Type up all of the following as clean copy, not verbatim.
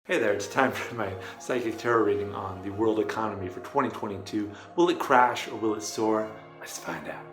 Hey there, it's time for my psychic tarot reading on the world economy for 2022. Will it crash or will it soar? Let's find out.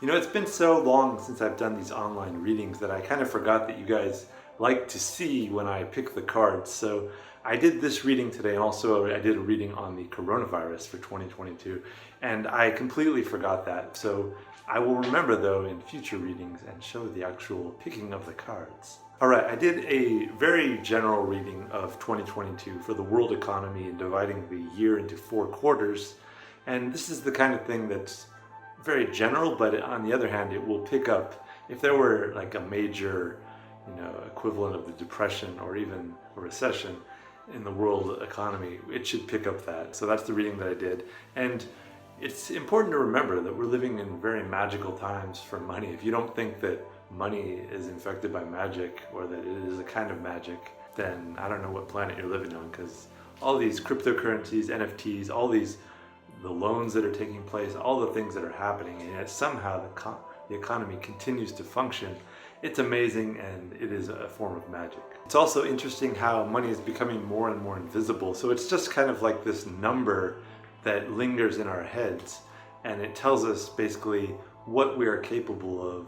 You know, it's been so long since I've done these online readings that I kind of forgot that you guys like to see when I pick the cards. So I did this reading today, and also I did a reading on the coronavirus for 2022, and I completely forgot that. So I will remember though in future readings and show the actual picking of the cards. All right, I did a very general reading of 2022 for the world economy and dividing the year into 4 quarters. And this is the kind of thing that's very general, but on the other hand, it will pick up if there were like a major, equivalent of the Depression or even a recession in the world economy, it should pick up that. So that's the reading that I did. And it's important to remember that we're living in very magical times for money. If you don't think that money is infected by magic or that it is a kind of magic, then I don't know what planet you're living on, because all these cryptocurrencies, NFTs, all these the loans that are taking place, all the things that are happening, and yet somehow the economy continues to function. It's amazing, and it is a form of magic. It's also interesting how money is becoming more and more invisible. So it's just kind of like this number that lingers in our heads, and it tells us basically what we are capable of,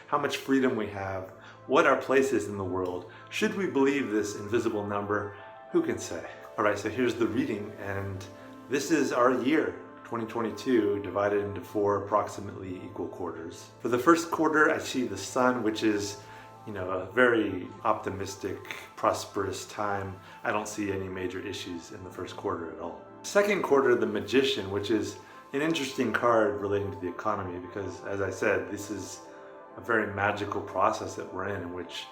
how much freedom we have, what our place is in the world. Should we believe this invisible number? Who can say? All right, so here's the reading, and this is our year, 2022, divided into 4 approximately equal quarters. For the first quarter, I see the sun, which is, a very optimistic, prosperous time. I don't see any major issues in the first quarter at all. Second quarter, the Magician, which is an interesting card relating to the economy because, as I said, this is a very magical process that we're in which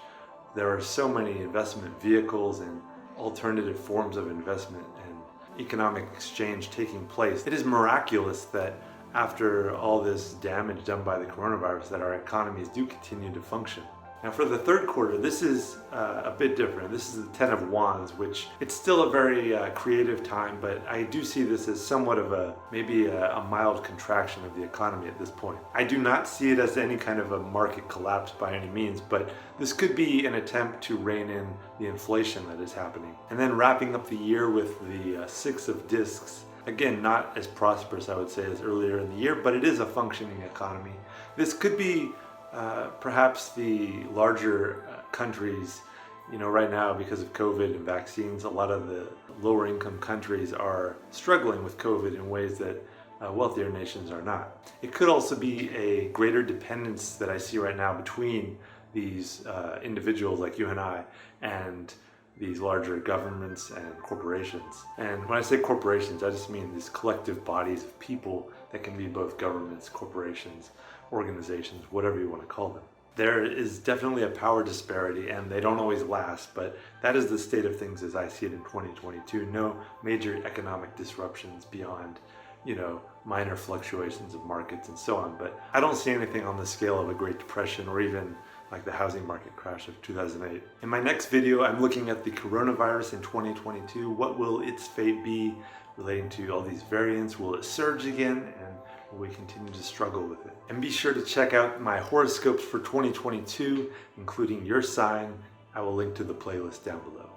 there are so many investment vehicles and alternative forms of investment and economic exchange taking place. It is miraculous that after all this damage done by the coronavirus that our economies do continue to function. Now for the third quarter, this is a bit different. This is the Ten of Wands, which it's still a very creative time, but I do see this as somewhat of maybe a mild contraction of the economy at this point. I do not see it as any kind of a market collapse by any means, but this could be an attempt to rein in the inflation that is happening. And then wrapping up the year with the Six of Discs. Again, not as prosperous, I would say, as earlier in the year, but it is a functioning economy. This could be perhaps the larger countries, right now because of COVID and vaccines, a lot of the lower income countries are struggling with COVID in ways that wealthier nations are not. It could also be a greater dependence that I see right now between these individuals like you and I and these larger governments and corporations. And when I say corporations, I just mean these collective bodies of people that can be both governments, corporations, organizations, whatever you want to call them. There is definitely a power disparity, and they don't always last, but that is the state of things as I see it in 2022. No major economic disruptions beyond, minor fluctuations of markets and so on. But I don't see anything on the scale of a Great Depression or even like the housing market crash of 2008. In my next video, I'm looking at the coronavirus in 2022. What will its fate be relating to all these variants? Will it surge again? And will we continue to struggle with it? And be sure to check out my horoscopes for 2022, including your sign. I will link to the playlist down below.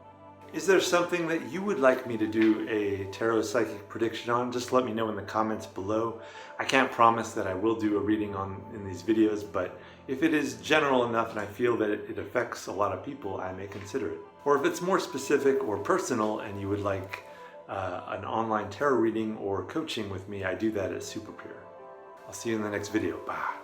Is there something that you would like me to do a tarot psychic prediction on? Just let me know in the comments below. I can't promise that I will do a reading in these videos, but if it is general enough and I feel that it affects a lot of people, I may consider it. Or if it's more specific or personal and you would like an online tarot reading or coaching with me, I do that at SuperPure. I'll see you in the next video. Bye.